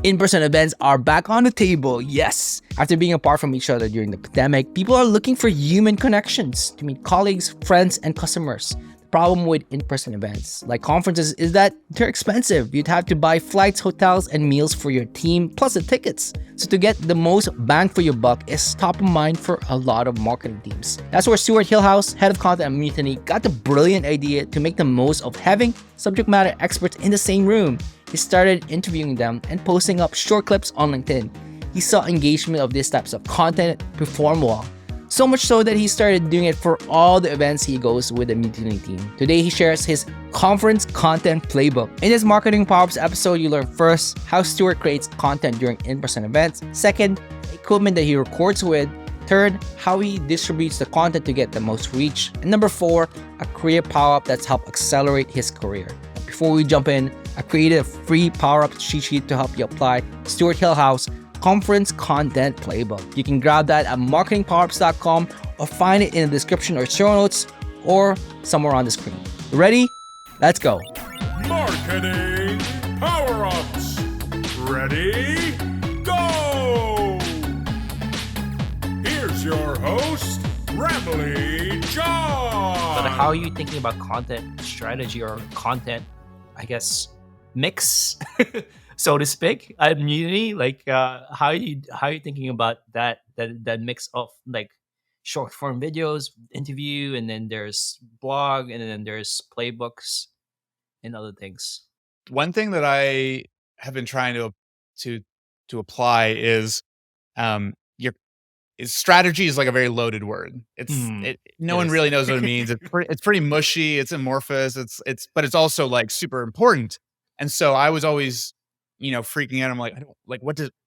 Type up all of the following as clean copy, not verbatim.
In-person events are back on the table, yes. After being apart from each other during the pandemic, people are looking for human connections to meet colleagues, friends, and customers. The problem with in-person events, like conferences, is that they're expensive. You'd have to buy flights, hotels, and meals for your team, plus the tickets. So to get the most bang for your buck is top of mind for a lot of marketing teams. That's where Stewart Hillhouse, head of content at Mutiny, got the brilliant idea to make the most of having subject matter experts in the same room. He started interviewing them and posting up short clips on LinkedIn. He saw engagement of these types of content perform well. So much so that he started doing it for all the events he goes with the Mutiny team. Today, he shares his conference content playbook. In this Marketing Powerups episode, you learn first, how Stewart creates content during in-person events. Second, the equipment that he records with. Third, how he distributes the content to get the most reach. And number 4, a career power-up that's helped accelerate his career. Before we jump in, I created a free Powerups cheat sheet to help you apply Stewart Hillhouse Conference Content Playbook. You can grab that at marketingpowerups.com or find it in the description or show notes or somewhere on the screen. Ready? Let's go. Marketing Power-Ups. Ready? Go! Here's your host, Rambly John. But how are you thinking about content strategy or content, I guess, mix, so to speak, at Mutiny? Like, how are you thinking about that mix of like short form videos, interview, and then there's blog, and then there's playbooks and other things? One thing that I have been trying to apply is your strategy is like a very loaded word. No one really knows what it means. It's pretty mushy. It's amorphous. But it's also like super important. And so I was always, freaking out. I'm like,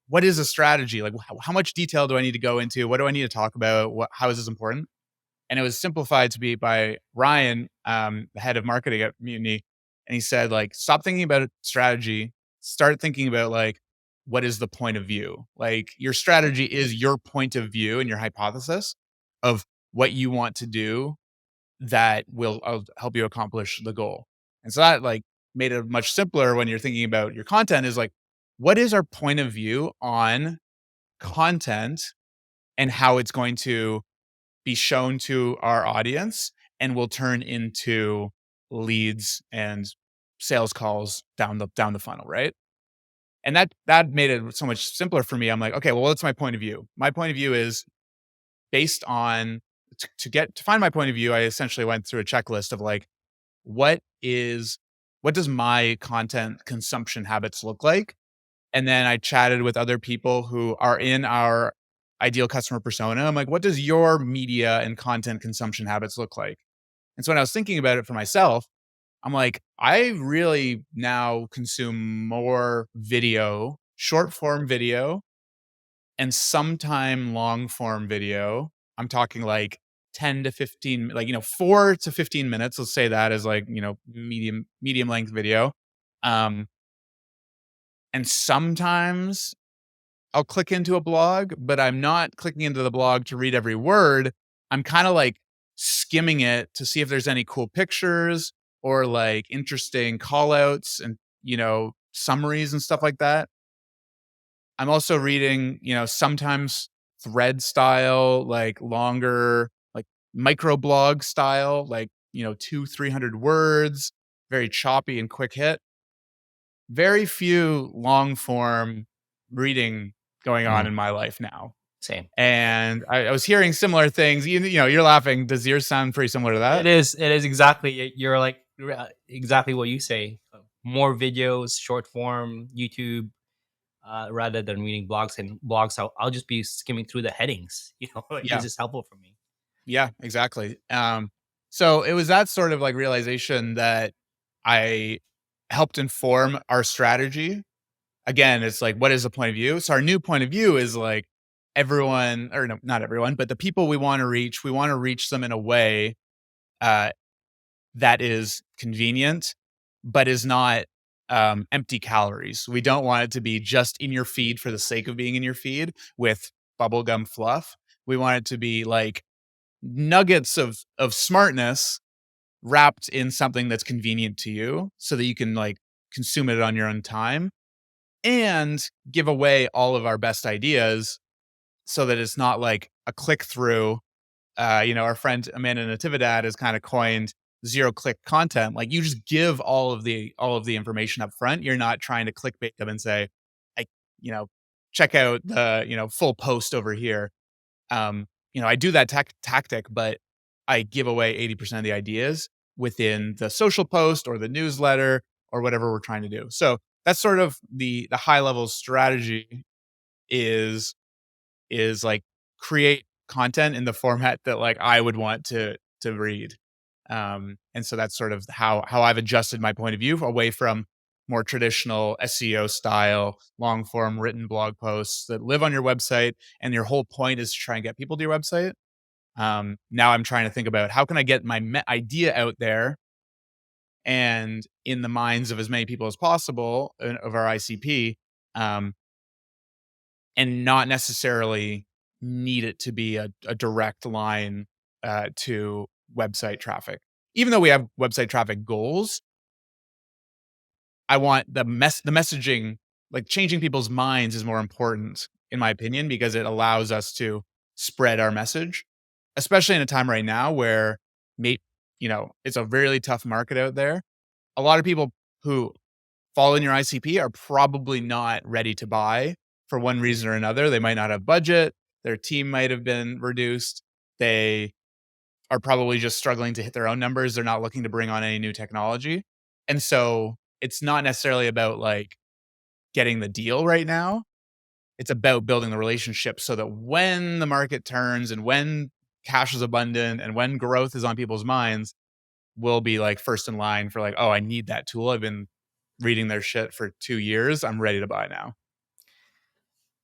what is a strategy? Like, how much detail do I need to go into? What do I need to talk about? How is this important? And it was simplified to be by Ryan, the head of marketing at Mutiny. And he said, like, stop thinking about a strategy. Start thinking about like, what is the point of view? Like, your strategy is your point of view and your hypothesis of what you want to do that will help you accomplish the goal. And so that like made it much simpler when you're thinking about your content is like, what is our point of view on content and how it's going to be shown to our audience and will turn into leads and sales calls down the funnel, right? And that made it so much simpler for me. I'm like, okay, well, what's my point of view? My point of view is based on to find my point of view. I essentially went through a checklist of like, what does my content consumption habits look like? And then I chatted with other people who are in our ideal customer persona. I'm like, what does your media and content consumption habits look like? And so when I was thinking about it for myself, I'm like, I really now consume more video, short form video, and sometime long form video. I'm talking like 10 to 15, like, 4 to 15 minutes. Let's say that is like, medium length video. And sometimes I'll click into a blog, but I'm not clicking into the blog to read every word. I'm kind of like skimming it to see if there's any cool pictures or like interesting call outs and, summaries and stuff like that. I'm also reading, sometimes thread style, like longer, like microblog style, like, 200-300 words, very choppy and quick hit. Very few long form reading going on in my life now. Same. And I was hearing similar things. You're laughing. Does yours sound pretty similar to that? It is exactly. You're like exactly what you say. More videos, short form, YouTube, rather than reading blogs. And blogs, I'll just be skimming through the headings. This is helpful for me. Yeah, exactly. So it was that sort of like realization that I helped inform our strategy. Again, it's like, what is the point of view? So our new point of view is like everyone, or no, not everyone, but the people we want to reach them in a way that is convenient, but is not empty calories. We don't want it to be just in your feed for the sake of being in your feed with bubblegum fluff. We want it to be like nuggets of smartness wrapped in something that's convenient to you so that you can like consume it on your own time. and give away all of our best ideas so that it's not like a click through. Our friend Amanda Natividad has kind of coined zero click content. Like you just give all of the information up front. You're not trying to clickbait them and say, I, you know, check out the, full post over here. I do that tactic, but I give away 80% of the ideas within the social post or the newsletter or whatever we're trying to do. So that's sort of the high level strategy is like create content in the format that like I would want to read. And so that's sort of how I've adjusted my point of view away from more traditional SEO style, long form written blog posts that live on your website. And your whole point is to try and get people to your website. Now I'm trying to think about how can I get my idea out there and in the minds of as many people as possible of our ICP, and not necessarily need it to be a direct line to website traffic. Even though we have website traffic goals, I want the messaging, like changing people's minds is more important, in my opinion, because it allows us to spread our message, especially in a time right now where it's a really tough market out there. A lot of people who fall in your ICP are probably not ready to buy for one reason or another. They might not have budget. Their team might have been reduced. They are probably just struggling to hit their own numbers. They're not looking to bring on any new technology. And so it's not necessarily about like getting the deal right now. It's about building the relationship so that when the market turns and when cash is abundant and when growth is on people's minds, we'll be like first in line for like, oh, I need that tool. I've been reading their shit for 2 years. I'm ready to buy now.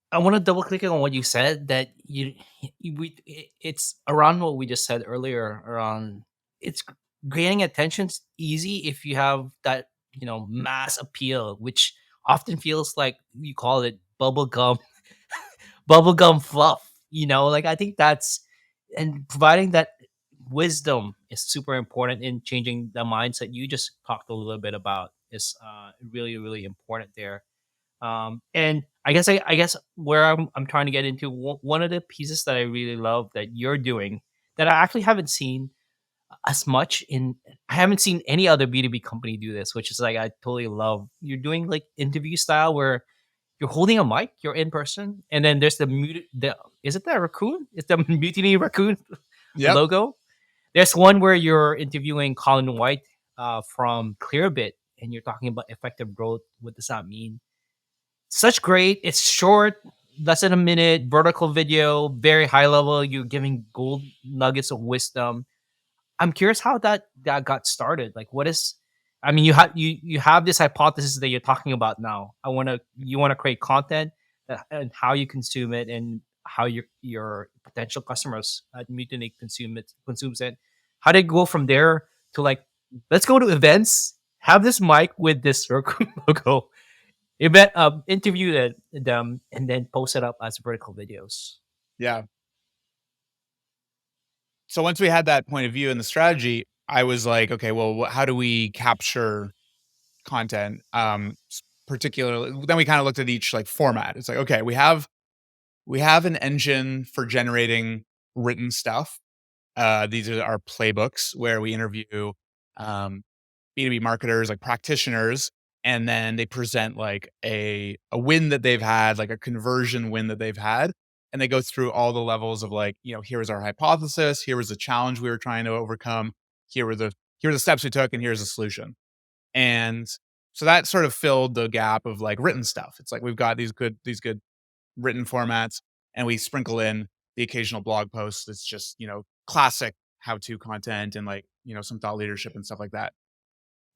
I want to double click on what you said that it's around what we just said earlier around it's gaining attention's easy if you have that mass appeal, which often feels like you call it bubblegum fluff. Like I think that's and providing that wisdom is super important in changing the mindset you just talked a little bit about is really really important there. And I guess where I'm trying to get into one of the pieces that I really love that you're doing that I actually haven't seen as much in I haven't seen any other B2B company do this, which is like I totally love. You're doing like interview style where you're holding a mic, you're in person, and then there's the is it the raccoon? It's the mutiny raccoon Yep. logo. There's one where you're interviewing Colin White from Clearbit, and you're talking about effective growth. What does that mean? Such great. It's short, less than a minute, vertical video, very high level. You're giving gold nuggets of wisdom. I'm curious how that got started. Like, what is? I mean, you have this hypothesis that you're talking about now. You want to create content and how you consume it and how your potential customers at Mutiny consumes it. How did it go from there to like, let's go to events, have this mic with this logo, event interview them, and then post it up as vertical videos. Yeah. So once we had that point of view and the strategy, I was like, okay, well, how do we capture content? Particularly, then we kind of looked at each like format. It's like, okay, we have an engine for generating written stuff. These are our playbooks where we interview B2B marketers, like practitioners, and then they present like a win that they've had, like a conversion win that they've had. And they go through all the levels of like, here was our hypothesis, here was the challenge we were trying to overcome, here were the steps we took, and here's the solution. And so that sort of filled the gap of like written stuff. It's like we've got these good written formats, and we sprinkle in the occasional blog post that's just, classic how-to content and like, some thought leadership and stuff like that.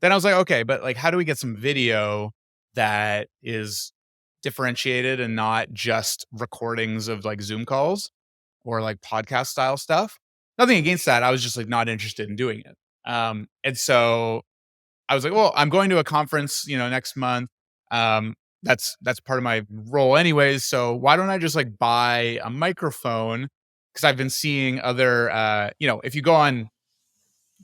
Then I was like, okay, but like, how do we get some video that is differentiated and not just recordings of like Zoom calls or like podcast style stuff? Nothing against that. I was just like not interested in doing it. And so I was like, well, I'm going to a conference, next month. That's part of my role anyways. So why don't I just like buy a microphone? Because I've been seeing other, if you go on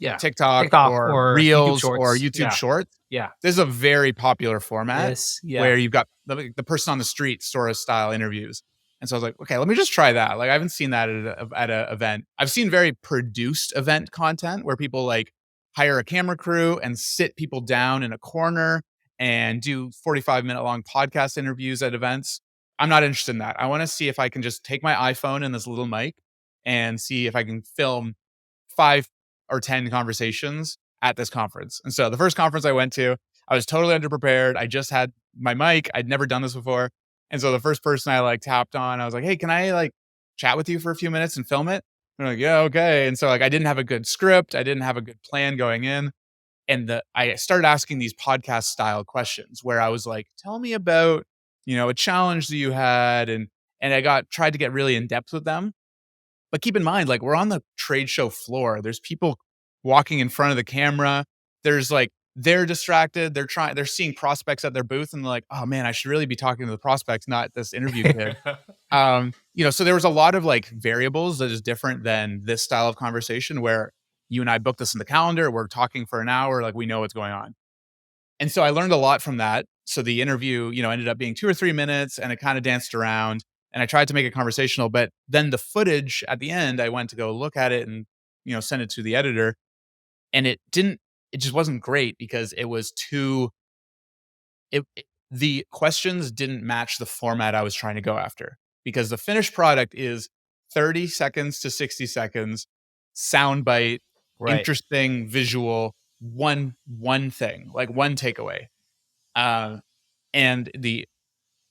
TikTok or YouTube Reels or Shorts. YouTube Shorts. Yeah. This is a very popular format Yeah. where you've got the person on the street sort of style interviews. And so I was like, okay, let me just try that. Like I haven't seen that at an event. I've seen very produced event content where people like hire a camera crew and sit people down in a corner and do 45-minute long podcast interviews at events. I'm not interested in that. I want to see if I can just take my iPhone and this little mic and see if I can film 5 or 10 conversations at this conference. And so the first conference I went to, I was totally underprepared. I just had my mic. I'd never done this before. And so the first person I like tapped on, I was like, hey, can I like chat with you for a few minutes and film it? And they're like, yeah, okay. And so like I didn't have a good script. I didn't have a good plan going in. And I started asking these podcast style questions where I was like, tell me about, a challenge that you had. And I tried to get really in depth with them. But keep in mind, like we're on the trade show floor. There's people walking in front of the camera. There's like, they're distracted. They're seeing prospects at their booth and they're like, oh man, I should really be talking to the prospects, not this interview kid. So there was a lot of like variables that is different than this style of conversation where you and I booked this in the calendar. We're talking for an hour. Like we know what's going on. And so I learned a lot from that. So the interview, ended up being 2 or 3 minutes and it kind of danced around and I tried to make it conversational, but then the footage at the end, I went to go look at it and, send it to the editor and it just wasn't great because it was the questions didn't match the format I was trying to go after because the finished product is 30 seconds to 60 seconds, soundbite, interesting visual, one thing, like one takeaway. And the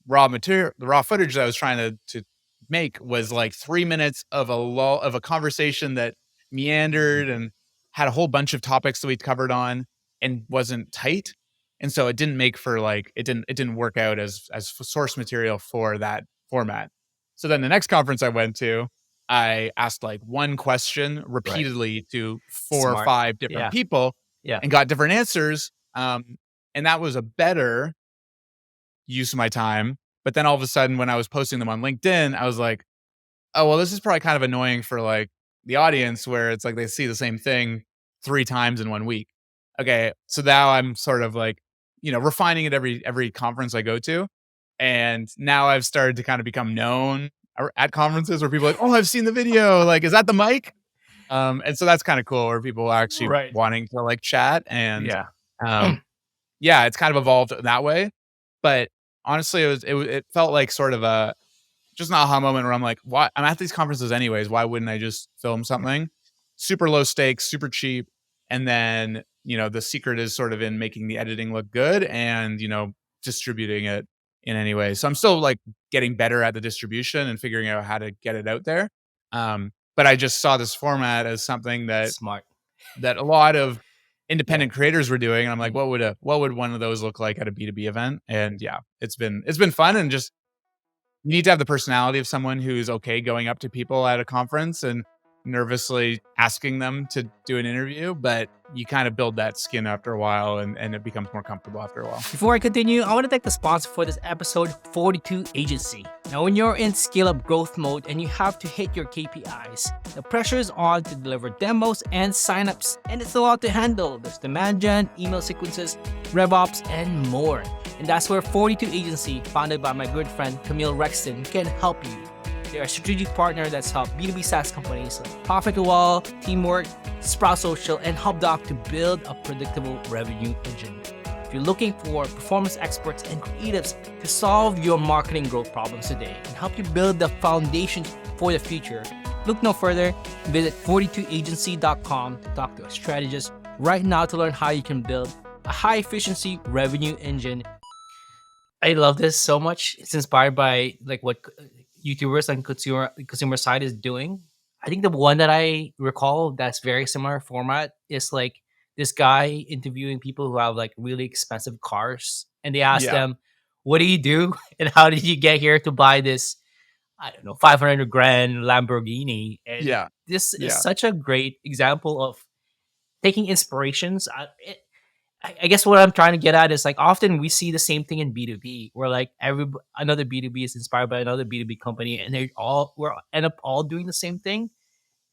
raw footage that I was trying to make was like 3 minutes of a conversation that meandered and had a whole bunch of topics that we'd covered on and wasn't tight. And so it didn't make for like, it didn't work out as source material for that format. So then the next conference I went to, I asked like one question repeatedly to 4 or 5 different people and got different answers. And that was a better use of my time. But then all of a sudden when I was posting them on LinkedIn, I was like, oh, well, this is probably kind of annoying for like the audience where it's like they see the same thing 3 times in 1 week. Okay. So now I'm sort of like, refining it every conference I go to. And now I've started to kind of become known at conferences where people are like, oh, I've seen the video. Like, is that the mic? And so that's kind of cool where people are actually wanting to like chat and it's kind of evolved that way. But honestly, it felt like sort of just an aha moment where I'm like, why? I'm at these conferences anyways. Why wouldn't I just film something super low stakes, super cheap? And then, the secret is sort of in making the editing look good and, distributing it in any way. So I'm still like getting better at the distribution and figuring out how to get it out there. But I just saw this format as something that a lot of independent creators were doing. And I'm like, what would one of those look like at a B2B event? And it's been fun. And just, you need to have the personality of someone who's okay going up to people at a conference and nervously asking them to do an interview, but you kind of build that skin after a while and it becomes more comfortable after a while. Before I continue, I want to thank the sponsor for this episode, 42 Agency. Now, when you're in scale-up growth mode and you have to hit your KPIs, the pressure is on to deliver demos and signups, and it's a lot to handle. There's demand gen, email sequences, RevOps, and more. And that's where 42 Agency, founded by my good friend Camille Rexton, can help you. They're a strategic partner that's helped B2B SaaS companies like Profit to Wall, Teamwork, Sprout Social, and HubDoc to build a predictable revenue engine. If you're looking for performance experts and creatives to solve your marketing growth problems today and help you build the foundation for the future, look no further. Visit 42agency.com to talk to a strategist right now to learn how you can build a high-efficiency revenue engine. I love this so much. It's inspired by like what YouTubers on consumer side is doing. I think the one that I recall that's very similar format is like this guy interviewing people who have like really expensive cars, and they ask them, "What do you do, and how did you get here to buy this? I don't know, 500 grand Lamborghini?" And this is such a great example of taking inspirations. I guess what I'm trying to get at is like often we see the same thing in B2B where like another B2B is inspired by another B2B company and we're end up all doing the same thing.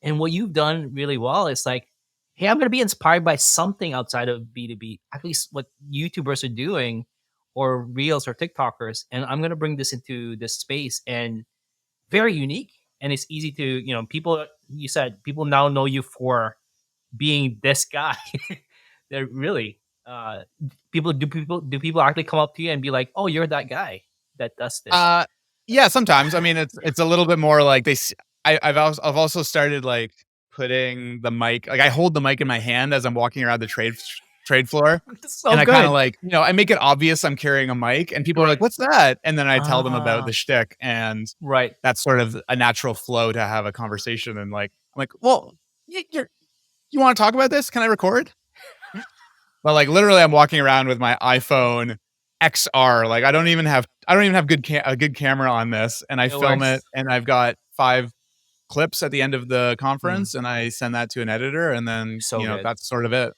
And what you've done really well is like hey, I'm going to be inspired by something outside of B2B, at least what YouTubers are doing or Reels or TikTokers. And I'm going to bring this into this space, and very unique. And it's easy to, people, you said people now know you for being this guy. They're really, do people actually come up to you and be like, oh, you're that guy that does this? Yeah, sometimes. I mean, it's a little bit more like I've also started like putting the mic, like I hold the mic in my hand as I'm walking around the trade floor. So And I good. kind of like, I make it obvious I'm carrying a mic, and people are like, "What's that?" And then I tell them about Ah. the shtick, and Right. that's sort of a natural flow to have a conversation. And like, I'm like, "Well, you want to talk about this? Can I record?" But like, literally, I'm walking around with my iPhone XR. Like, I don't even have a good camera on this, and I film works. it, and I've got 5 clips at the end of the Mm. conference, and I send that to an editor, and then So good. that's sort of it.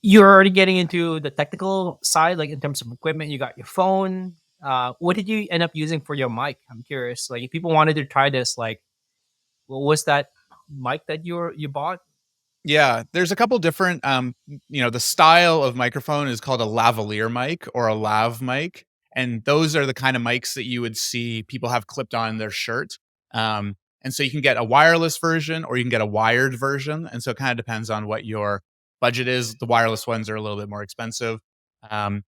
You're already getting into the technical side, like in terms of equipment. You got your phone. What did you end up using for your mic? I'm curious. Like, if people wanted to try this, like, what was that mic that you bought? Yeah, there's a couple different, the style of microphone is called a lavalier mic or a lav mic. And those are the kind of mics that you would see people have clipped on their shirt. And so you can get a wireless version or you can get a wired version. And so it kind of depends on what your budget is. The wireless ones are a little bit more expensive. Um,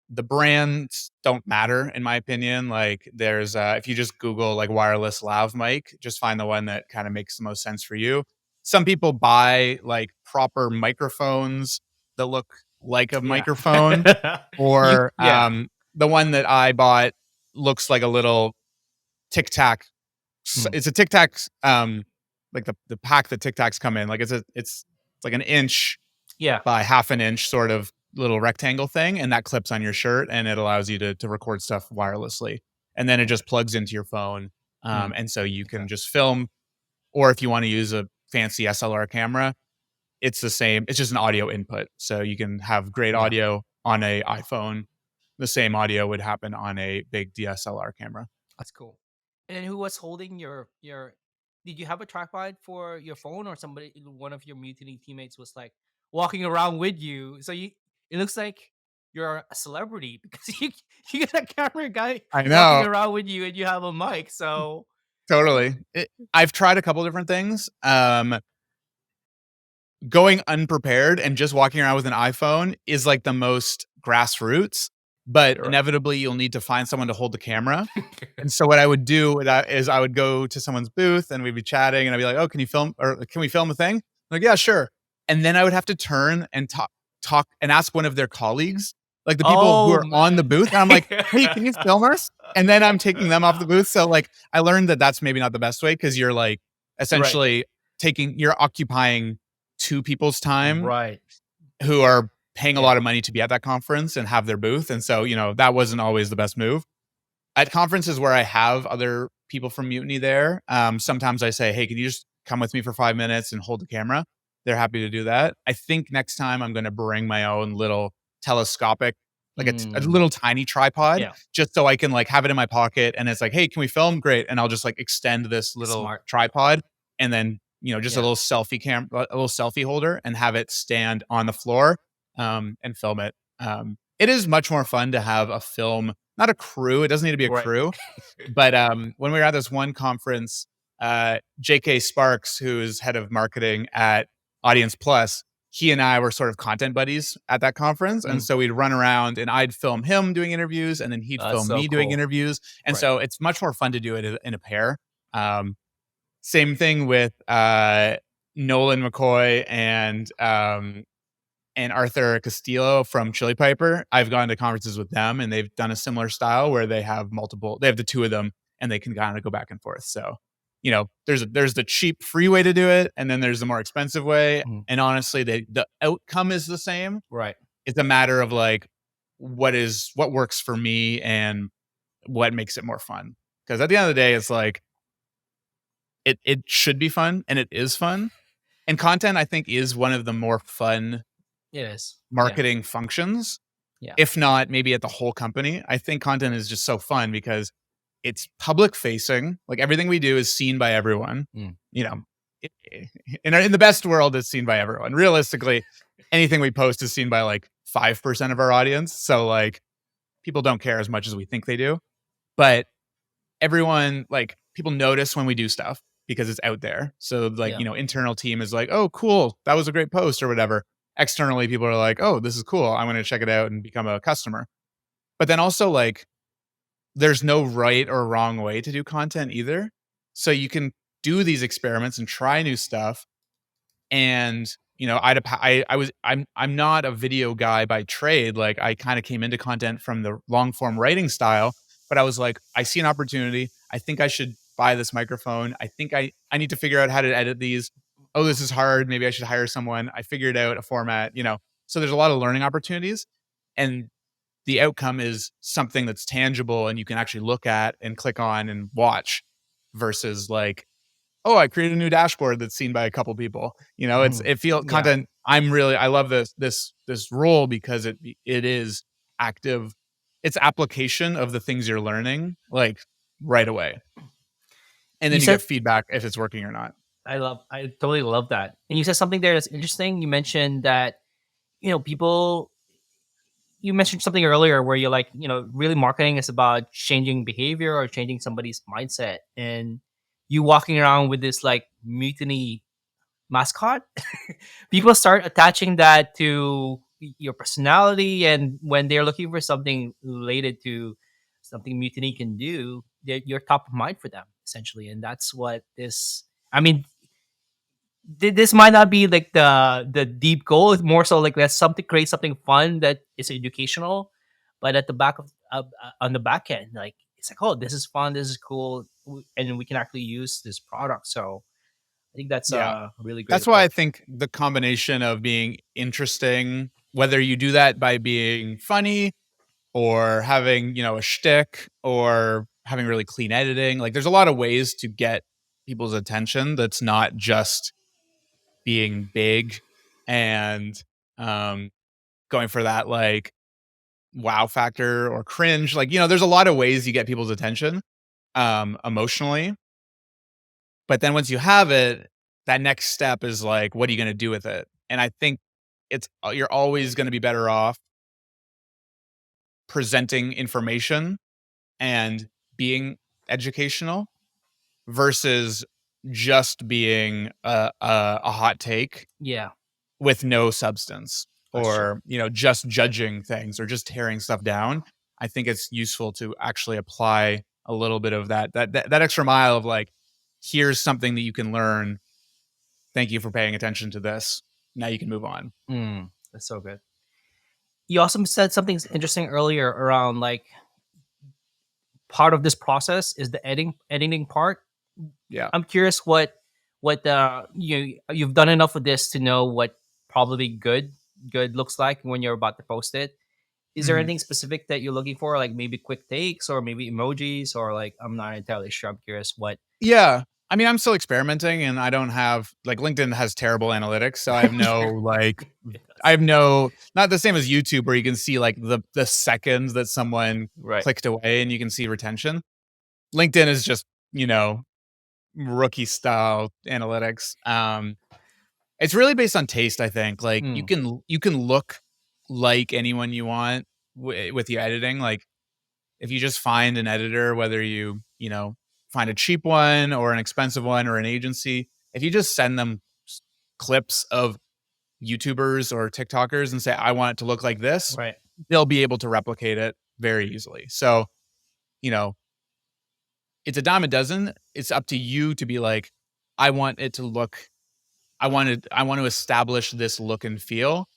the brands don't matter, in my opinion. Like, there's, if you just Google like wireless lav mic, just find the one that kind of makes the most sense for you. Some people buy like proper microphones that look like a microphone, or the one that I bought looks like a little Tic Tac. It's a Tic Tac, like the pack that Tic Tacs come in. Like it's like an inch Yeah. by half an inch sort of little rectangle thing, and that clips on your shirt, and it allows you to record stuff wirelessly, and then it just plugs into your phone, and so you can just film. Or if you want to use a fancy SLR camera, it's the same. It's just an audio input. So you can have great audio on a iPhone. The same audio would happen on a big DSLR camera. That's cool. And then who was holding your? Did you have a tripod for your phone, or one of your mutiny teammates was like walking around with you? So it looks like you're a celebrity because you got a camera guy I walking know. around with you, and you have a mic. So Totally. I've tried a couple different things. Going unprepared and just walking around with an iPhone is like the most grassroots, but Sure. inevitably you'll need to find someone to hold the camera. And so what I would do is I would go to someone's booth and we'd be chatting, and I'd be like, "Oh, can you film, or can we film a thing?" I'm like, "Yeah, sure." And then I would have to turn and talk and ask one of their colleagues, like the people who are on the booth. And I'm like, "Hey, can you film us?" And then I'm taking them off the booth. So like, I learned that that's maybe not the best way, because you're like essentially you're occupying 2 people's time Right. who are paying a lot of money to be at that conference and have their booth. And so, that wasn't always the best move. At conferences where I have other people from Mutiny there, sometimes I say, "Hey, can you just come with me for 5 minutes and hold the camera?" They're happy to do that. I think next time I'm going to bring my own little telescopic, like a little tiny tripod, just so I can like have it in my pocket. And it's like, "Hey, can we film?" Great. And I'll just like extend this little tripod, and then, just a little selfie holder, and have it stand on the floor, and film it. It is much more fun to have a film, not a crew. It doesn't need to be a crew. But when we were at this one conference, JK Sparks, who is head of marketing at Audience Plus, he and I were sort of content buddies at that conference. And so we'd run around and I'd film him doing interviews, and then he'd film me doing interviews. And so it's much more fun to do it in a pair. Same thing with Nolan McCoy and Arthur Castillo from Chili Piper. I've gone to conferences with them, and they've done a similar style where they have the 2 of them, and they can kind of go back and forth. So, there's the cheap free way to do it, and then there's the more expensive way. And honestly, the outcome is the same. Right. It's a matter of like, what works for me and what makes it more fun. Because at the end of the day, it's like, it should be fun, and it is fun. And content, I think, is one of the more fun marketing functions. Yeah. If not, maybe at the whole company. I think content is just so fun because it's public facing. Like, everything we do is seen by everyone. in the best world, it's seen by everyone. Realistically, anything we post is seen by like 5% of our audience. So like people don't care as much as we think they do. But everyone, like people notice when we do stuff because it's out there. So like, internal team is like, oh, cool, that was a great post or whatever. Externally, people are like, oh, this is cool, I'm going to check it out and become a customer. But then also like, there's no right or wrong way to do content either. So you can do these experiments and try new stuff. And I'm not a video guy by trade. Like I kind of came into content from the long form writing style, but I was like, I see an opportunity. I think I should buy this microphone. I think I need to figure out how to edit these. Oh, this is hard. Maybe I should hire someone. I figured out a format, so there's a lot of learning opportunities, and the outcome is something that's tangible and you can actually look at and click on and watch, versus like, oh, I created a new dashboard that's seen by a couple people. It feels content. I love this role because it is active. It's application of the things you're learning like right away. And then you get feedback if it's working or not. I totally love that. And you said something there that's interesting. You mentioned that, you mentioned something earlier where you're like, really marketing is about changing behavior or changing somebody's mindset. And you walking around with this like mutiny mascot, people start attaching that to your personality. And when they're looking for something related to something mutiny can do, you're top of mind for them, essentially. And that's what this, this might not be like the deep goal. It's more so like let's create something fun that is educational, but at the back of on the back end, like it's like, oh, this is fun, this is cool, and we can actually use this product. So I think that's really great. That's why I think the combination of being interesting, whether you do that by being funny or having a shtick or having really clean editing, like there's a lot of ways to get people's attention that's not just being big and going for that like wow factor or cringe. Like, there's a lot of ways you get people's attention emotionally. But then once you have it, that next step is like, what are you going to do with it? And I think you're always going to be better off presenting information and being educational versus just being a hot take with no substance. That's or true. Just judging things or just tearing stuff down. I think it's useful to actually apply a little bit of that extra mile of like, here's something that you can learn. Thank you for paying attention to this. Now you can move on. That's so good. You also said something interesting earlier around like part of this process is the editing part. Yeah. I'm curious what you've done enough of this to know what probably good looks like when you're about to post it. Is there anything specific that you're looking for, like maybe quick takes or maybe emojis, or like I'm not entirely sure. I'm curious what. Yeah. I mean, I'm still experimenting and I don't have like LinkedIn has terrible analytics. So I have no like not the same as YouTube where you can see like the seconds that someone clicked away and you can see retention. LinkedIn is just, rookie style analytics. It's really based on taste, I think. Like you can look like anyone you want with your editing. Like if you just find an editor, whether you find a cheap one or an expensive one or an agency, if you just send them clips of YouTubers or TikTokers and say, I want it to look like this, they'll be able to replicate it very easily. So, it's a dime a dozen. It's up to you to be like, I want to establish this look and feel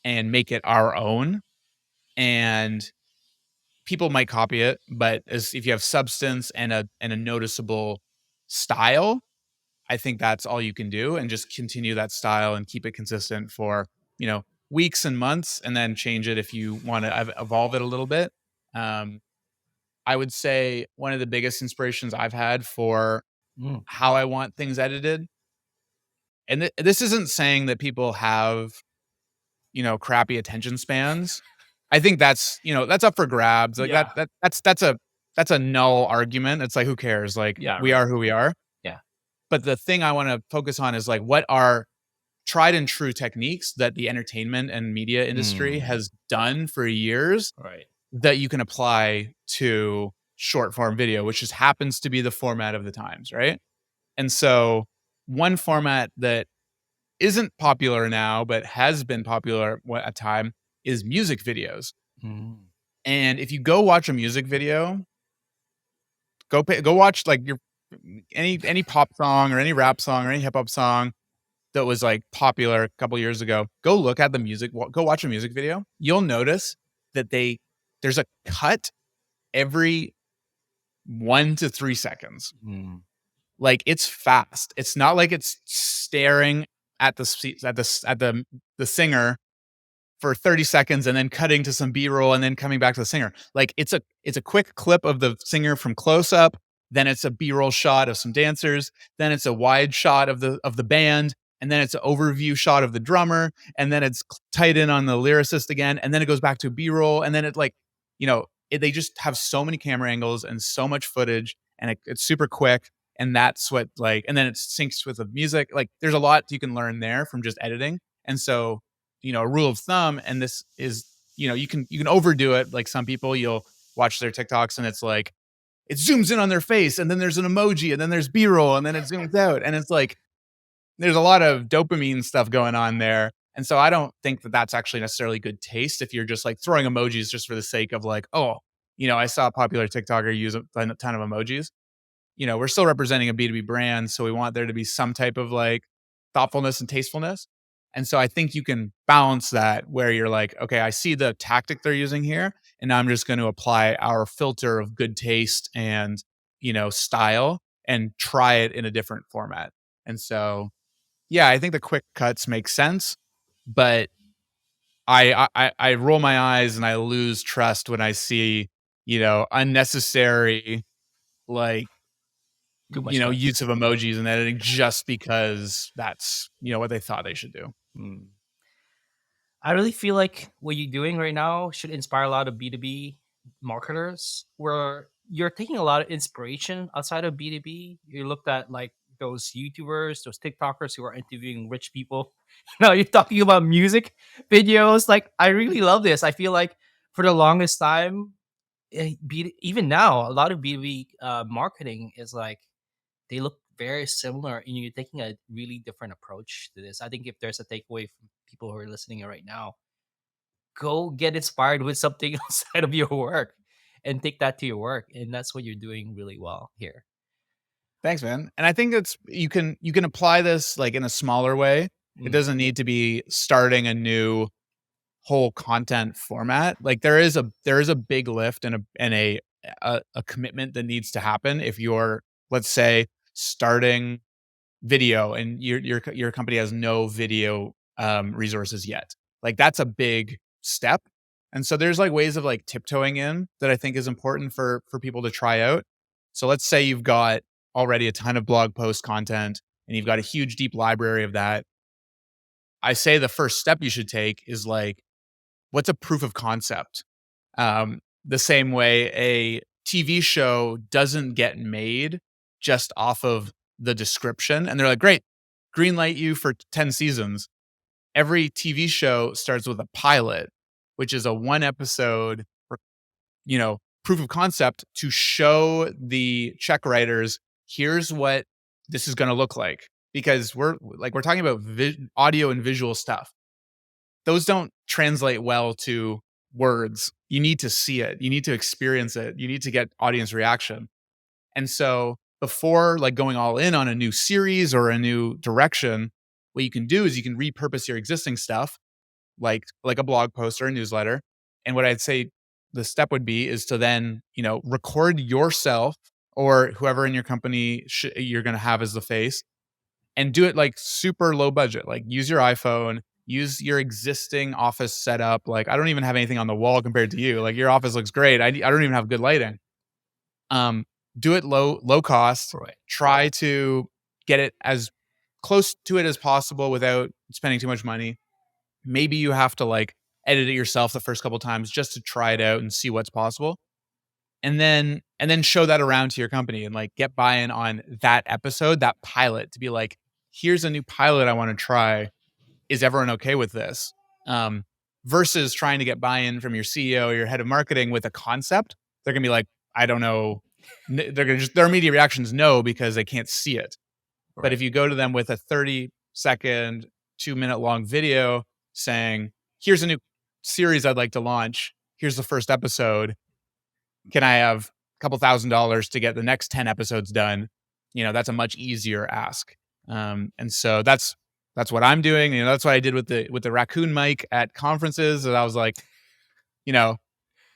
and make it our own. And people might copy it, but if you have substance and a noticeable style, I think that's all you can do, and just continue that style and keep it consistent for, weeks and months, and then change it if you want to evolve it a little bit. I would say one of the biggest inspirations I've had for how I want things edited, and this isn't saying that people have, crappy attention spans. I think that's up for grabs. Like that's a null argument. It's like, who cares? Like we are who we are. Yeah. But the thing I want to focus on is like, what are tried and true techniques that the entertainment and media industry has done for years Right. that you can apply to short form video, which just happens to be the format of the times, right? And so one format that isn't popular now, but has been popular at a time is music videos. And if you go watch a music video, go watch like your any pop song or any rap song or any hip hop song that was like popular a couple years ago. Go look at the music. Go watch a music video. You'll notice that there's a cut every 1 to 3 seconds. Like it's fast. It's not like it's staring at the singer for 30 seconds and then cutting to some B-roll and then coming back to the singer. Like it's a quick clip of the singer from close up, then it's a B-roll shot of some dancers, then it's a wide shot of the band, and then it's an overview shot of the drummer, and then it's tight in on the lyricist again, and then it goes back to B-roll, and then it's like, they just have so many camera angles and so much footage, and it's super quick, and that's what and then it syncs with the music. Like there's a lot you can learn there from just editing. And so a rule of thumb, and this is, you can overdo it. Like some people, you'll watch their TikToks and it's like, it zooms in on their face and then there's an emoji and then there's B-roll and then it zooms out. And it's like, there's a lot of dopamine stuff going on there. And so I don't think that that's actually necessarily good taste if you're just like throwing emojis just for the sake of like, oh, I saw a popular TikToker use a ton of emojis. We're still representing a B2B brand. So we want there to be some type of like thoughtfulness and tastefulness. And so I think you can balance that where you're like, okay, I see the tactic they're using here, and I'm just going to apply our filter of good taste and, style and try it in a different format. And so, yeah, I think the quick cuts make sense, but I roll my eyes and I lose trust when I see, unnecessary, like, use of emojis and editing just because that's, what they thought they should do. I really feel like what you're doing right now should inspire a lot of B2B marketers, where you're taking a lot of inspiration outside of B2B. You looked at like those YouTubers, those TikTokers who are interviewing rich people. Now you're talking about music videos. Like, I really love this. I feel like for the longest time, even now, a lot of B2B marketing is like, they look very similar, and you're taking a really different approach to this. I think if there's a takeaway from people who are listening right now, go get inspired with something outside of your work and take that to your work. And that's what you're doing really well here. Thanks, man. And I think you can apply this like in a smaller way. It doesn't need to be starting a new whole content format. Like there is a big lift and a commitment that needs to happen if you're, let's say, starting video and your company has no video resources yet. Like that's a big step. And so there's like ways of like tiptoeing in that I think is important for people to try out. So let's say you've got already a ton of blog post content and you've got a huge deep library of that. I say the first step you should take is like, what's a proof of concept? The same way a TV show doesn't get made just off of the description. And they're like, great, greenlight you for 10 seasons. Every TV show starts with a pilot, which is a 1 episode, proof of concept to show the check writers, here's what this is going to look like. Because we're talking about audio and visual stuff. Those don't translate well to words. You need to see it. You need to experience it. You need to get audience reaction. And so before like going all in on a new series or a new direction, what you can do is you can repurpose your existing stuff, like a blog post or a newsletter. And what I'd say the step would be is to then, record yourself or whoever in your company you're going to have as the face, and do it like super low budget. Like use your iPhone, use your existing office setup. Like I don't even have anything on the wall compared to you. Like your office looks great. I don't even have good lighting. Do it low cost. Right. Try to get it as close to it as possible without spending too much money. Maybe you have to edit it yourself the first couple times just to try it out and see what's possible. And then and then show that around to your company and like get buy-in on that episode, that pilot, to be like, here's a new pilot I want to try. Is everyone okay with this? Versus trying to get buy-in from your CEO or your head of marketing with a concept. They're gonna be like, I don't know. They're gonna just, their immediate reactions no, because they can't see it. But if you go to them with a 30-second, 2-minute long video saying, here's a new series I'd like to launch. Here's the first episode. Can I have a couple $1,000s to get the next 10 episodes done? That's a much easier ask. And so that's what I'm doing. That's what I did with the raccoon mic at conferences. And I was like,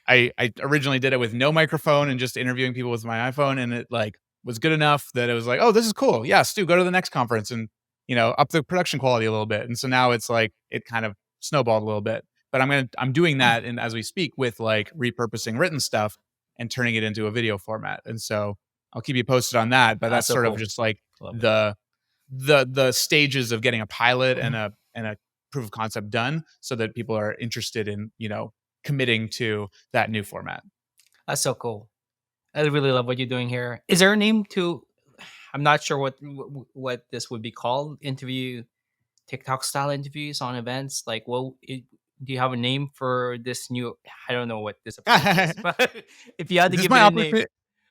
I originally did it with no microphone and just interviewing people with my iPhone, and it like was good enough that it was like, oh, this is cool. Yeah, Stu, go to the next conference and up the production quality a little bit. And so now it's like it kind of snowballed a little bit. But I'm doing that, and as we speak, with like repurposing written stuff and turning it into a video format. And so I'll keep you posted on that. But that's so sort cool. of just like the stages of getting a pilot and a proof of concept done, so that people are interested in committing to that new format. That's so cool. I really love what you're doing here. Is there a name to? I'm not sure what this would be called. Interview, TikTok style interviews on events. Like, do you have a name for this new? I don't know what this approach is, but if you had to give it a name,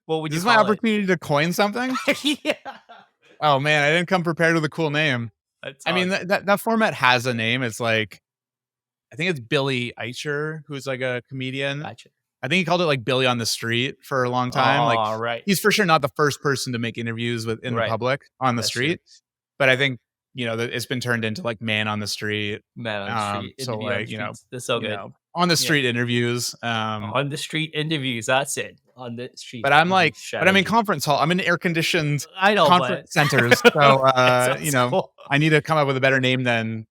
what would you call it? This is my opportunity to coin something. Yeah. Oh man, I didn't come prepared with a cool name. I mean, that format has a name. It's like, I think it's Billy Eicher, who's like a comedian. Gotcha. I think he called it like Billy on the Street for a long time. Right. He's for sure not the first person to make interviews in the public on the street. True. But I think, it's been turned into like Man on the Street. Man on the Street. So like, that's so good. On the street interviews. On the street interviews. That's it. On the street. But I'm like, I'm in conference hall. I'm in air conditioned conference centers. So, cool. I need to come up with a better name than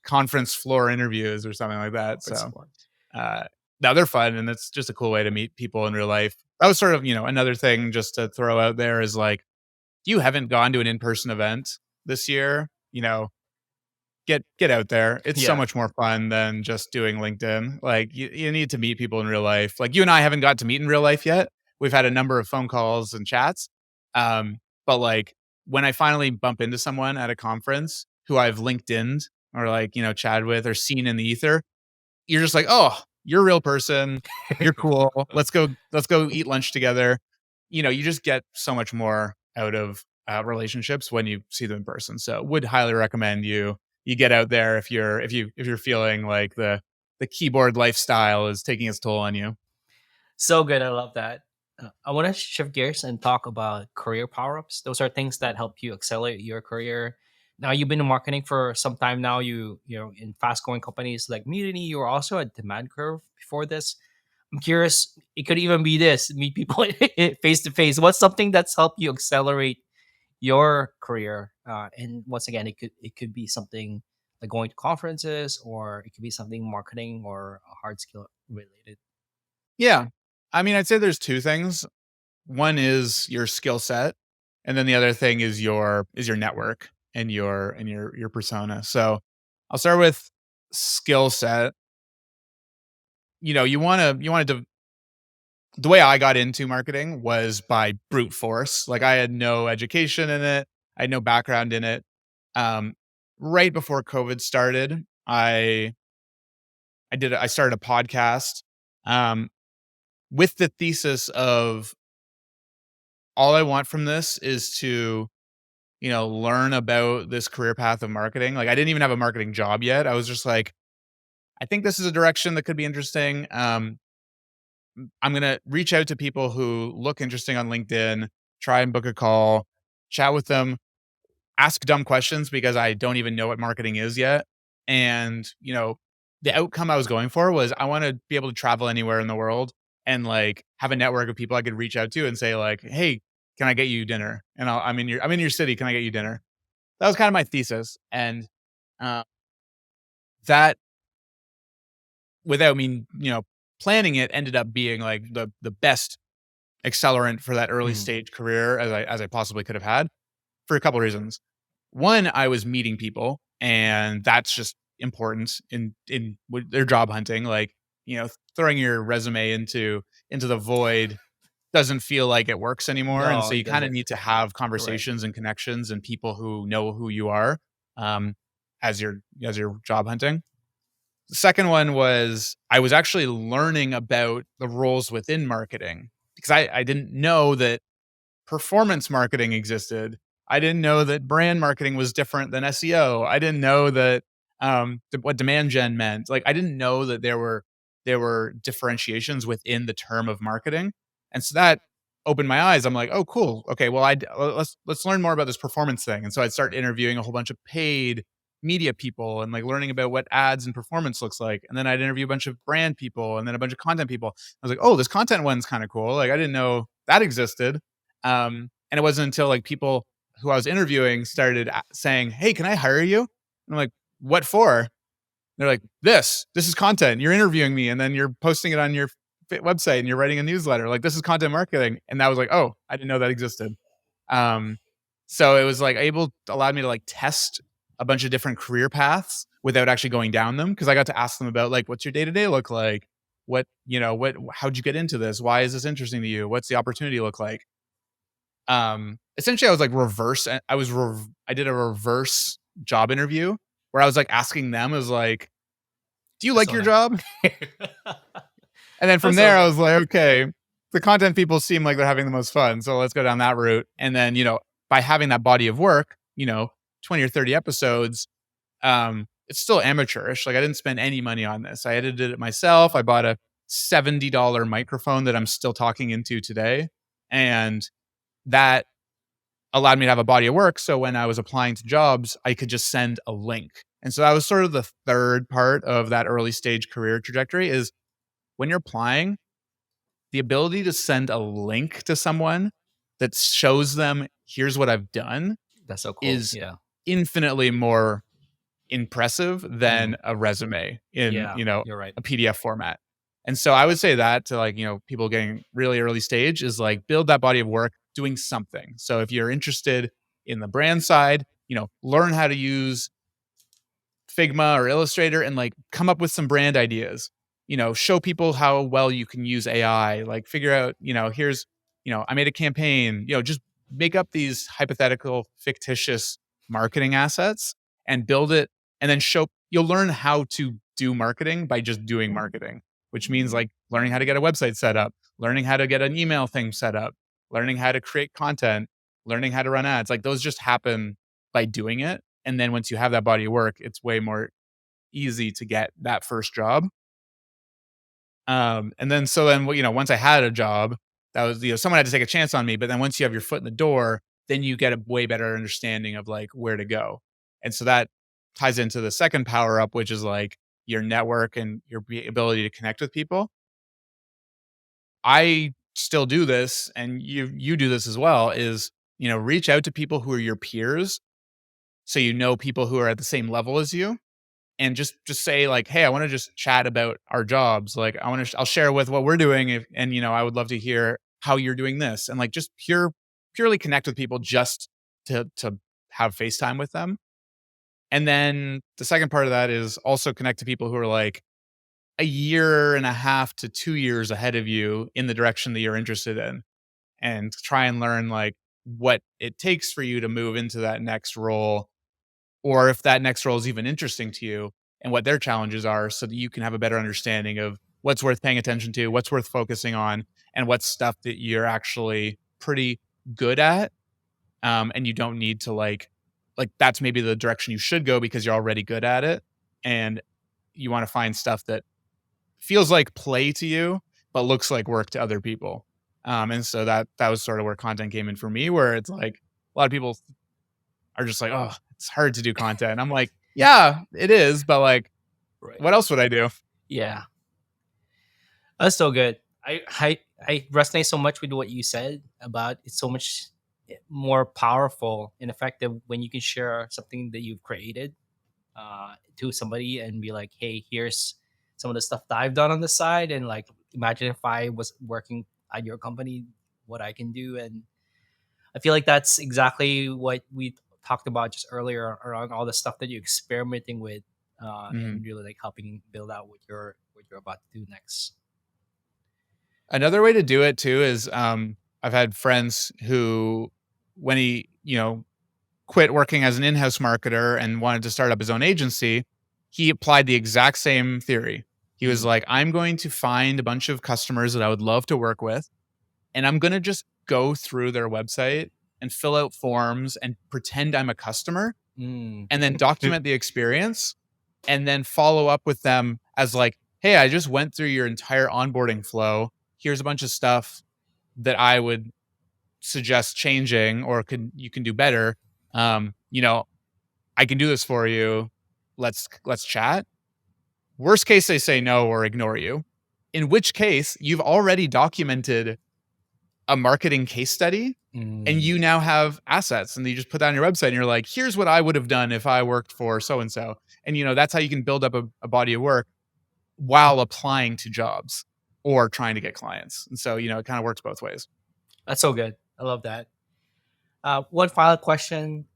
conference floor interviews or something like that. So, now they're fun, and it's just a cool way to meet people in real life. That was sort of, another thing just to throw out there is like, you haven't gone to an in-person event this year, get out there. It's so much more fun than just doing LinkedIn. Like you need to meet people in real life. Like you and I haven't got to meet in real life yet. We've had a number of phone calls and chats. But like when I finally bump into someone at a conference who I've LinkedIn'd or like, chatted with or seen in the ether, you're just like, oh, you're a real person. You're cool. Let's go eat lunch together. You just get so much more out of relationships when you see them in person. So would highly recommend you get out there if you're feeling like the keyboard lifestyle is taking its toll on you. So good. I love that. I want to shift gears and talk about career power-ups. Those are things that help you accelerate your career. Now, you've been in marketing for some time now. You in fast-growing companies like Mutiny. You were also at Demand Curve before this. I'm curious. It could even be this: meet people face to face. What's something that's helped you accelerate your career? And once again, it could be something like going to conferences, or it could be something marketing or hard skill related. Yeah, I mean, I'd say there's two things. One is your skill set, and then the other thing is your network and your persona. So I'll start with skill set. You want to. The way I got into marketing was by brute force. Like I had no education in it. I had no background in it. Right before COVID started, I started a podcast with the thesis of all I want from this is to, learn about this career path of marketing. Like I didn't even have a marketing job yet. I was just like, I think this is a direction that could be interesting. I'm going to reach out to people who look interesting on LinkedIn, try and book a call, chat with them, ask dumb questions because I don't even know what marketing is yet. And, the outcome I was going for was I want to be able to travel anywhere in the world and like have a network of people I could reach out to and say like, hey, can I get you dinner? And I'm in your city. Can I get you dinner? That was kind of my thesis. And that without me, planning it ended up being like the best accelerant for that early stage career as I possibly could have had for a couple of reasons. One, I was meeting people, and that's just important in their job hunting. Like, throwing your resume into the void doesn't feel like it works anymore. And No, so you it kind of doesn't. need to have Right. conversations and connections and people who know who you are, as you're job hunting. The second one was I was actually learning about the roles within marketing because I didn't know that performance marketing existed. I didn't know that brand marketing was different than SEO. I didn't know that what demand gen meant. Like I didn't know that there were differentiations within the term of marketing, and so that opened my eyes. I'm like, oh, cool. Okay, well, let's learn more about this performance thing. And so I'd start interviewing a whole bunch of paid media people and like learning about what ads and performance looks like. And then I'd interview a bunch of brand people and then a bunch of content people. I was like, oh, this content one's kind of cool. Like I didn't know that existed. And it wasn't until like people who I was interviewing started saying, "Hey, can I hire you?" And I'm like, "What for?" They're like, "This is content. You're interviewing me, and then you're posting it on your website, and you're writing a newsletter. Like this is content marketing." And that was like, "Oh, I didn't know that existed." Um, so it was like allowed me to like test a bunch of different career paths without actually going down them because I got to ask them about like, "What's your day to day look like? How'd you get into this? Why is this interesting to you? What's the opportunity look like?" Essentially I was like I did a reverse job interview where I was like asking them, I was like, do you That's like so your nice. job? And then from That's there so I was like, okay, the content people seem like they're having the most fun, so let's go down that route. And then by having that body of work, 20 or 30 episodes, it's still amateurish. Like I didn't spend any money on this. I edited it myself. I bought a $70 microphone that I'm still talking into today, and that allowed me to have a body of work. So when I was applying to jobs, I could just send a link. And so that was sort of the third part of that early stage career trajectory is when you're applying, the ability to send a link to someone that shows them, here's what I've done, That's so cool. is Yeah. infinitely more impressive Mm. than a resume in, Yeah. You're right. a PDF format. And so I would say that to like, people getting really early stage is like build that body of work doing something. So if you're interested in the brand side, learn how to use Figma or Illustrator and like come up with some brand ideas. Show people how well you can use AI, like figure out, here's, I made a campaign, just make up these hypothetical fictitious marketing assets and build it and then you'll learn how to do marketing by just doing marketing, which means like learning how to get a website set up, learning how to get an email thing set up, learning how to create content, learning how to run ads. Like those just happen by doing it. And then once you have that body of work, it's way more easy to get that first job. And then once I had a job, that was someone had to take a chance on me. But then once you have your foot in the door, then you get a way better understanding of like where to go. And so that ties into the second power up, which is like your network and your ability to connect with people. I still do this, and you do this as well. Is reach out to people who are your peers, so people who are at the same level as you, and just say like, hey, I want to just chat about our jobs. Like I'll share with what we're doing, and I would love to hear how you're doing this, and like just purely connect with people just to have FaceTime with them. And then the second part of that is also connect to people who are like a year and a half to 2 years ahead of you in the direction that you're interested in, and try and learn like what it takes for you to move into that next role, or if that next role is even interesting to you and what their challenges are, so that you can have a better understanding of what's worth paying attention to, what's worth focusing on, and what's stuff that you're actually pretty good at. And you don't need to like that's maybe the direction you should go because you're already good at it. And you want to find stuff that feels like play to you, but looks like work to other people. And so that was sort of where content came in for me, where it's like a lot of people are just like, oh, it's hard to do content. And I'm like, yeah, it is, but like, Right. what else would I do? Yeah. That's so good. I resonate so much with what you said about it's so much more powerful and effective when you can share something that you've created to somebody and be like, hey, here's some of the stuff that I've done on the side, and like imagine if I was working at your company, what I can do. And I feel like that's exactly what we talked about just earlier around all the stuff that you're experimenting with Mhm. and really like helping build out what you're about to do next. Another way to do it too is I've had friends who, when he, quit working as an in-house marketer and wanted to start up his own agency, he applied the exact same theory. He was like, I'm going to find a bunch of customers that I would love to work with, and I'm going to just go through their website and fill out forms and pretend I'm a customer, and then document the experience, and then follow up with them as like, hey, I just went through your entire onboarding flow. Here's a bunch of stuff that I would suggest changing or you can do better. I can do this for you. Let's chat. Worst case, they say no or ignore you, in which case you've already documented a marketing case study, and you now have assets, and you just put that on your website and you're like, here's what I would have done if I worked for so-and-so. And, that's how you can build up a body of work while applying to jobs or trying to get clients. And so, it kind of works both ways. That's so good. I love that. One final question.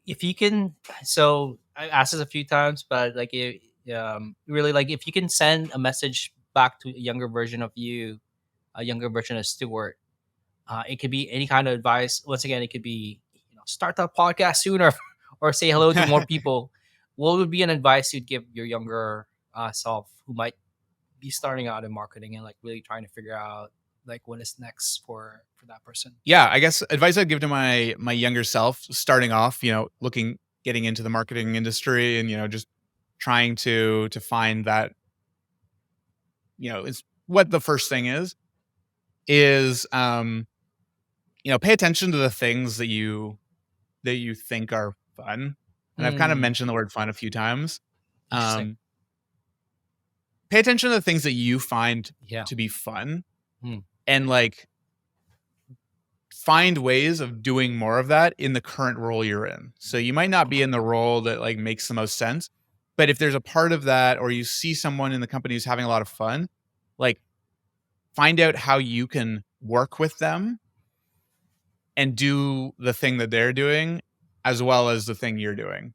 If you can, so I asked this a few times, but like, really, like, if you can send a message back to a younger version of you, a younger version of Stewart, it could be any kind of advice. Once again, it could be, start that podcast sooner or say hello to more people. What would be an advice you'd give your younger self who might be starting out in marketing and like really trying to figure out like what is next for that person? Yeah, I guess advice I'd give to my younger self starting off, getting into the marketing industry and, just trying to find that, is what the first thing is, pay attention to the things that you think are fun. And I've kind of mentioned the word fun a few times. Pay attention to the things that you find to be fun, and like find ways of doing more of that in the current role you're in. So you might not be in the role that like makes the most sense, but if there's a part of that, or you see someone in the company who's having a lot of fun, like find out how you can work with them and do the thing that they're doing as well as the thing you're doing.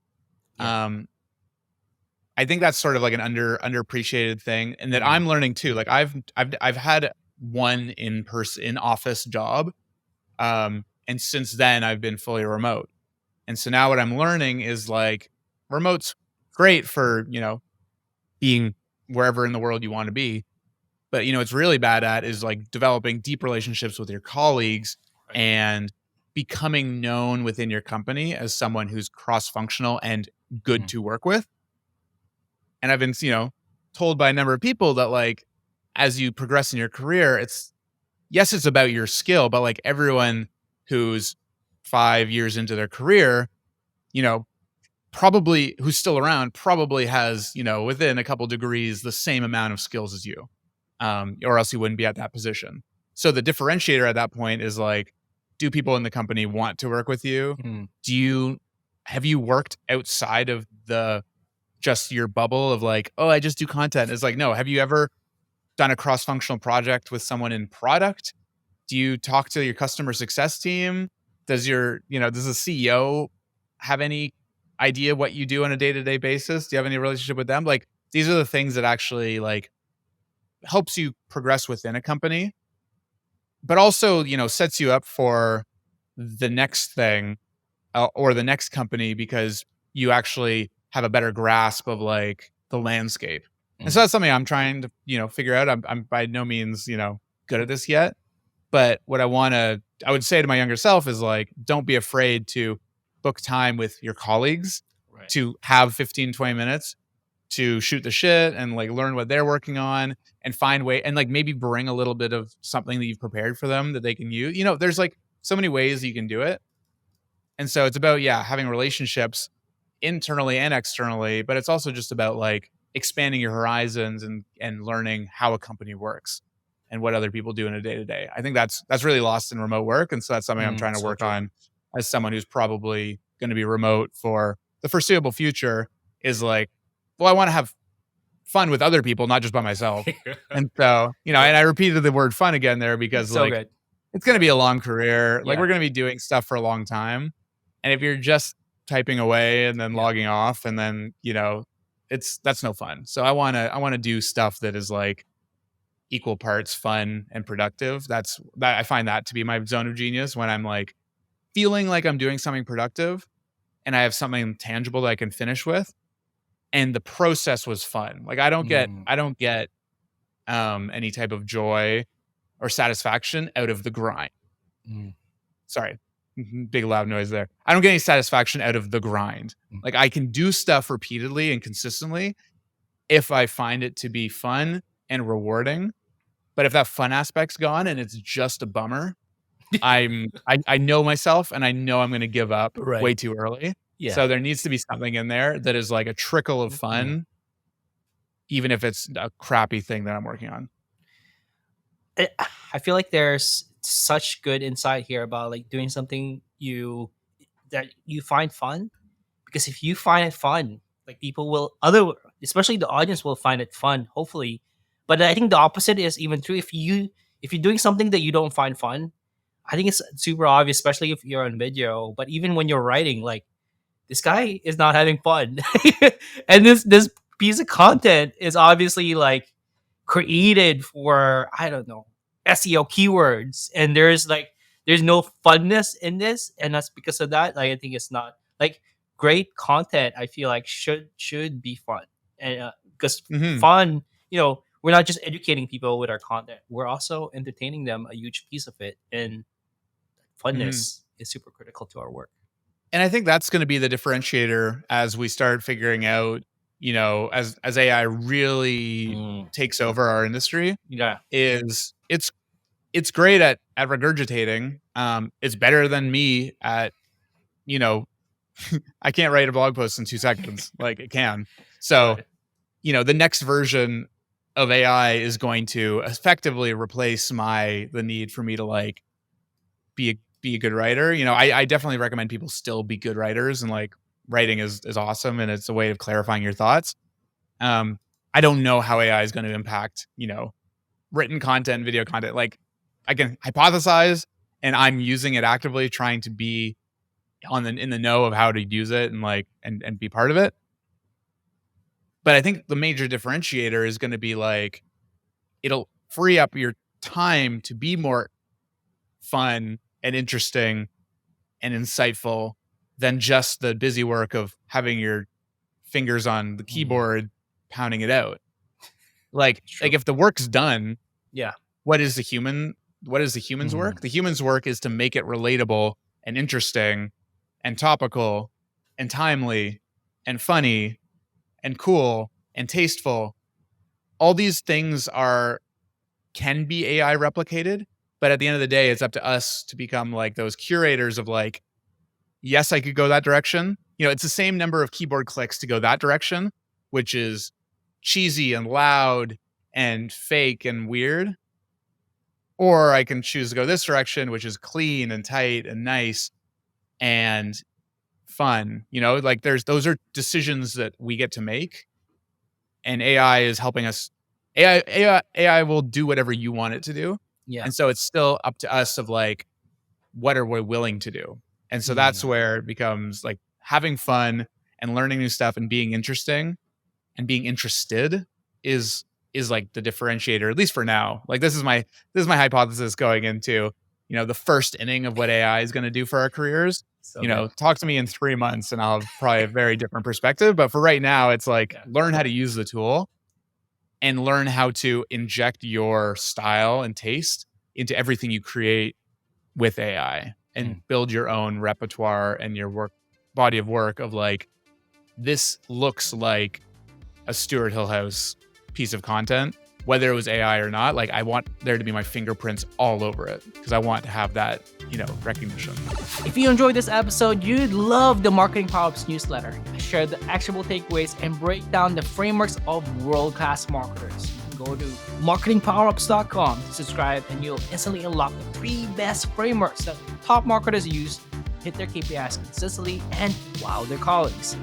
I think that's sort of like an underappreciated thing, and that I'm learning too. Like I've had one in office job, and since then I've been fully remote. And so now what I'm learning is like remote's great for, being wherever in the world you want to be, but it's really bad at is like developing deep relationships with your colleagues and becoming known within your company as someone who's cross-functional and good to work with. And I've been, told by a number of people that like, as you progress in your career, it's about your skill, but like everyone who's 5 years into their career, probably who's still around probably has, within a couple degrees, the same amount of skills as you, or else you wouldn't be at that position. So the differentiator at that point is like, do people in the company want to work with you? Have you worked outside of just your bubble of like, oh, I just do content? It's like, no, have you ever done a cross-functional project with someone in product? Do you talk to your customer success team? Does the CEO have any idea what you do on a day-to-day basis? Do you have any relationship with them? Like, these are the things that actually like helps you progress within a company, but also, sets you up for the next thing or the next company, because you actually have a better grasp of like the landscape. And so that's something I'm trying to, figure out. I'm by no means, good at this yet, but what I would say to my younger self is like, don't be afraid to book time with your colleagues, to have 15, 20 minutes to shoot the shit and like learn what they're working on and find way, and like maybe bring a little bit of something that you've prepared for them that they can use. There's like so many ways you can do it. And so it's about, having relationships internally and externally, but it's also just about like expanding your horizons and learning how a company works and what other people do in a day-to-day. I think that's really lost in remote work. And so that's something I'm trying to work on as someone who's probably going to be remote for the foreseeable future, is like, well, I want to have fun with other people, not just by myself. And so, and I repeated the word fun again there because it's like, it's going to be a long career. Like we're going to be doing stuff for a long time. And if you're just typing away and then logging off, and then, that's no fun. So I want to do stuff that is like, equal parts fun and productive. I find that to be my zone of genius, when I'm like feeling like I'm doing something productive and I have something tangible that I can finish with, and the process was fun. Like I don't get any type of joy or satisfaction out of the grind. Sorry, big loud noise there. I don't get any satisfaction out of the grind. Like I can do stuff repeatedly and consistently if I find it to be fun and rewarding. But if that fun aspect's gone and it's just a bummer, I know myself, and I know I'm going to give up way too early. Yeah. So there needs to be something in there that is like a trickle of fun, even if it's a crappy thing that I'm working on. I feel like there's such good insight here about like doing something that you find fun, because if you find it fun, like people will especially the audience will find it fun, hopefully. But I think the opposite is even true. If you're doing something that you don't find fun, I think it's super obvious, especially if you're on video. But even when you're writing, like this guy is not having fun, and this piece of content is obviously like created for, I don't know, SEO keywords, and there's no funness in this, and that's because of that. Like I think it's not like great content. I feel like should be fun, and because fun, we're not just educating people with our content, we're also entertaining them, a huge piece of it, and funness is super critical to our work. And I think that's going to be the differentiator as we start figuring out, as AI really takes over our industry. Yeah, is it's great at regurgitating. It's better than me at, I can't write a blog post in 2 seconds. Like it can. So, the next version of AI is going to effectively replace the need for me to like be a good writer. I definitely recommend people still be good writers, and like writing is awesome, and it's a way of clarifying your thoughts. I don't know how AI is going to impact, written content, video content. Like I can hypothesize, and I'm using it actively, trying to be in the know of how to use it and like and be part of it. But I think the major differentiator is going to be like, it'll free up your time to be more fun and interesting and insightful than just the busy work of having your fingers on the keyboard pounding it out. Like if the work's done, what is the human's work? The human's work is to make it relatable and interesting and topical and timely and funny and cool and tasteful. All these things can be AI replicated, but at the end of the day, it's up to us to become like those curators of like, yes, I could go that direction. It's the same number of keyboard clicks to go that direction, which is cheesy and loud and fake and weird. Or I can choose to go this direction, which is clean and tight and nice and fun. Like those are decisions that we get to make, and AI is helping us. AI will do whatever you want it to do. Yeah. And so it's still up to us of like, what are we willing to do? And so that's where it becomes like having fun and learning new stuff and being interesting and being interested is like the differentiator, at least for now. Like this is my hypothesis going into, the first inning of what AI is going to do for our careers. So, talk to me in 3 months and I'll have probably a very different perspective. But for right now, it's like, learn how to use the tool and learn how to inject your style and taste into everything you create with AI, and build your own repertoire and your body of work of like, this looks like a Stewart Hillhouse piece of content, whether it was AI or not. Like I want there to be my fingerprints all over it because I want to have that, recognition. If you enjoyed this episode, you'd love the Marketing Powerups newsletter. I share the actionable takeaways and break down the frameworks of world-class marketers. Go to marketingpowerups.com to subscribe, and you'll instantly unlock the 3 best frameworks that top marketers use to hit their KPIs consistently and wow their colleagues.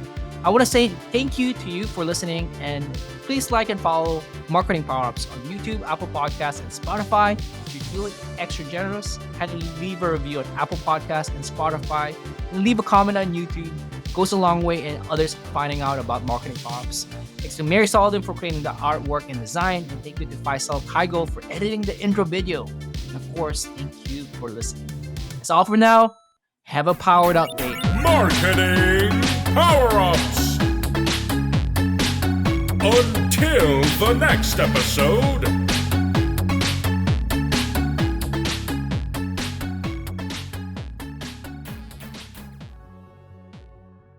I want to say thank you to you for listening, and please like and follow Marketing Powerups on YouTube, Apple Podcasts, and Spotify. If you feel extra generous, kindly leave a review on Apple Podcasts and Spotify, and leave a comment on YouTube. goes a long way in others finding out about marketing Powerups. Thanks to Mary Sullivan for creating the artwork and design, and thank you to Faisal Kaigo for editing the intro video. And of course, thank you for listening. That's all for now. Have a powered up day. Marketing Power-Ups. Until the next episode,